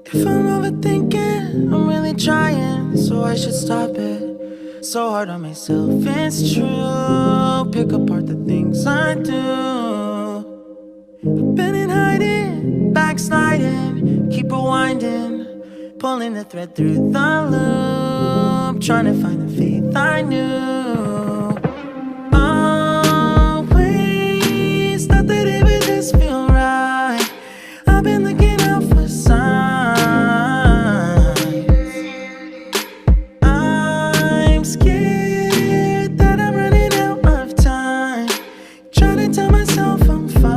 If I'm overthinking, I'm really trying, so I should stop it. So hard on myself, it's true. Pick apart the things I do. I've been in hiding, backsliding, keep rewinding, pulling the thread through the loop, trying to find the faith I knew. Always thought that it would just feel right. I've been looking out for signs. I'm scared that I'm running out of time, trying to tell myself I'm fine.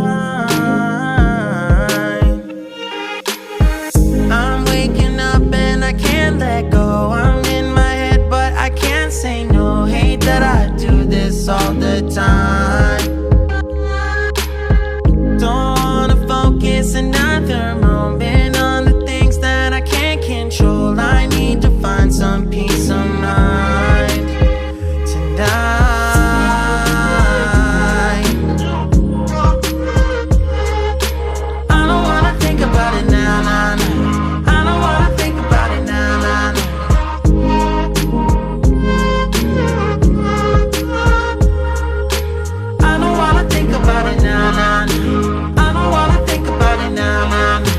I'm waking up and I can't let go. I'm in my head but I can't say no. Hate that I do this all the time. Don't wanna focus another moment on the things that I can't control. I need to find some peace of mind tonight. I don't wanna think about it now, nah, nah. I don't wanna think about it now, nah, nah. I don't wanna think about it now, nah, nah. I don't wanna think about it now, nah, nah.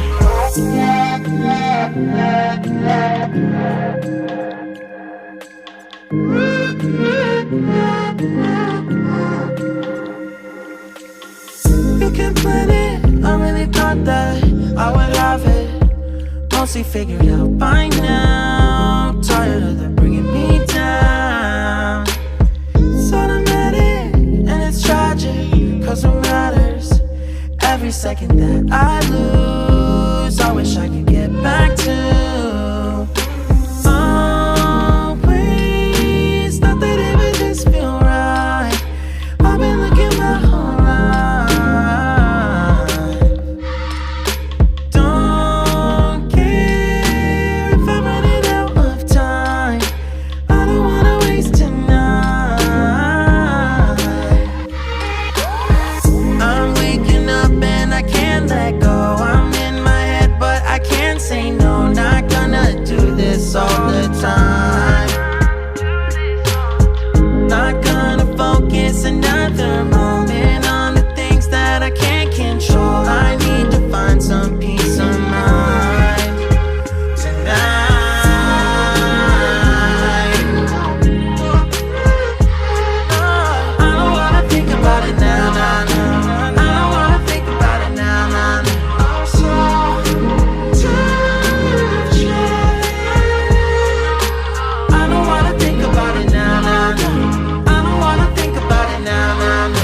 You can plan it, I really thought that I would have it mostly figured out by now. Tired of the bringing me down. It's automatic and it's tragic, cause what matters every second that I lose, I wish I could get back to. Always thought that it would just feel right. I've been looking my whole life. Don't care if I'm running out of time. I don't wanna waste tonight. I'm waking up and I can't let go. I'm in my head but I can't say no. Not gonna do this all the time. Not gonna focus another moment on the things that I can't control. I need to find some peace of mind tonight. I don't wanna think about it now, nah, nah. I don't wanna think about it now, nah, nah. I'm so tired. I don't wanna think about it now, nah, nah. I don't wanna think about it now, nah, nah.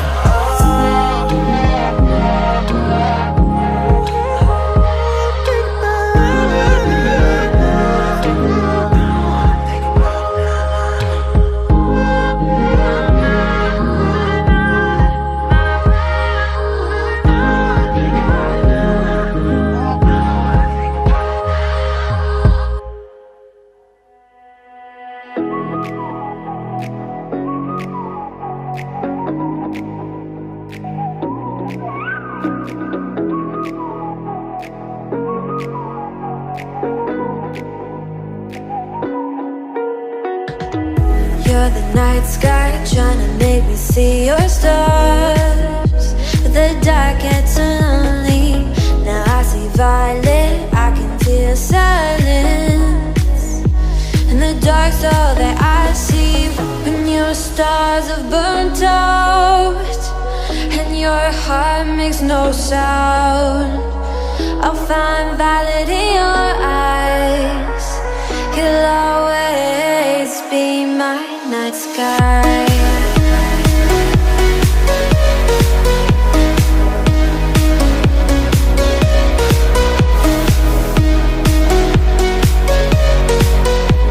You're the night sky, trying to make me see your stars. But the dark gets so lonely. Now I see violet, I can feel silence. And the dark's all that I see. When your stars have burnt out and your heart makes no sound, I'll find violet in your eyes. You'll always be my night sky.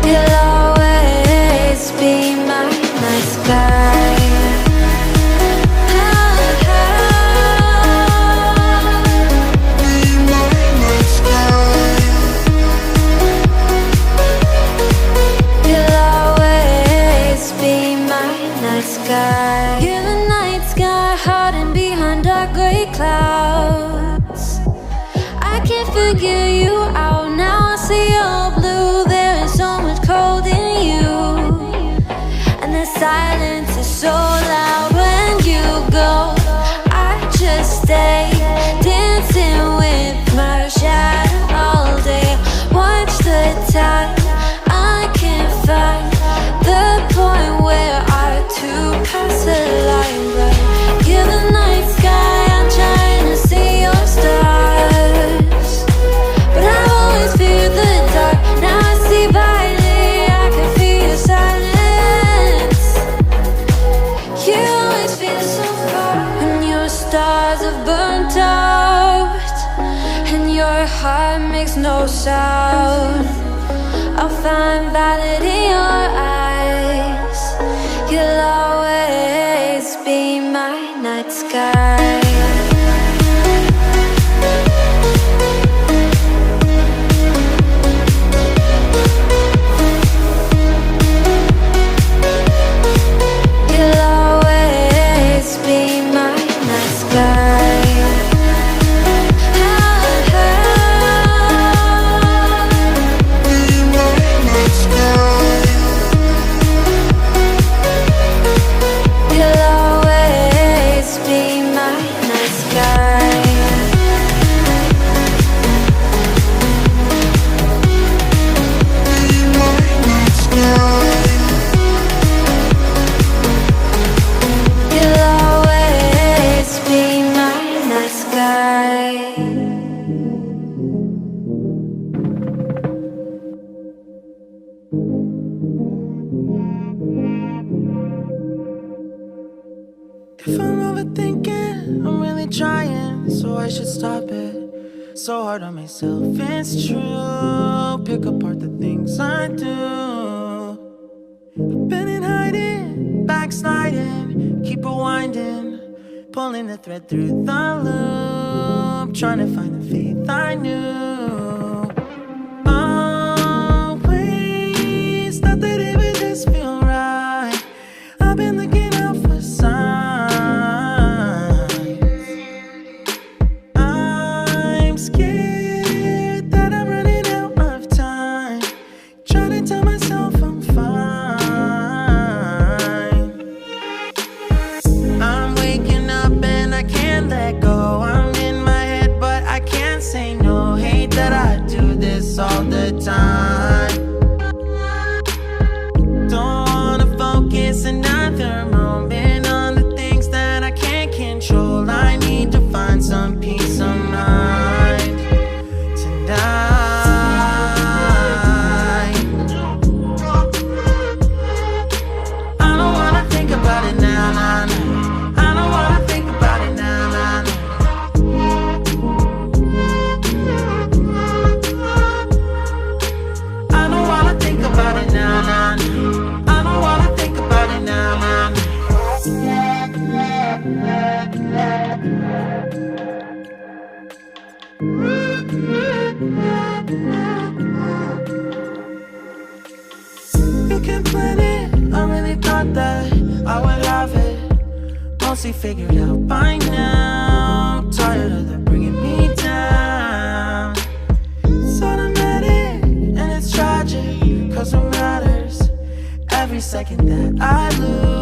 You'll always be my night sky. You'll always be my heart makes no sound. I'll find valid in your eyes. You'll always be my night sky. If I'm overthinking, I'm really trying, so I should stop it. So hard on myself, it's true. Pick apart the things I do. I've been in hiding, backsliding, keep rewinding, pulling the thread through the loop, trying to find the faith I knew. Always thought that it would just feel right. I've been looking out for signs. I'm scared that I'm running out of time, trying to tell myself I'm fine. I'm waking up and I can't let go. I'm in my head but I can't say no. Hate that I do this all the time. Don't wanna focus another moment on the things that I can't control. I need to find some peace of mind tonight. I don't wanna think about it now, nah, nah. I don't wanna think about it now, nah, nah. I don't wanna think about it now, nah, nah. I don't wanna think about it now, nah, nah. You can plan it, I really thought that I would have it mostly figured out by now. Tired of them bringing me down. It's automatic and it's tragic, cause what matters every second that I lose.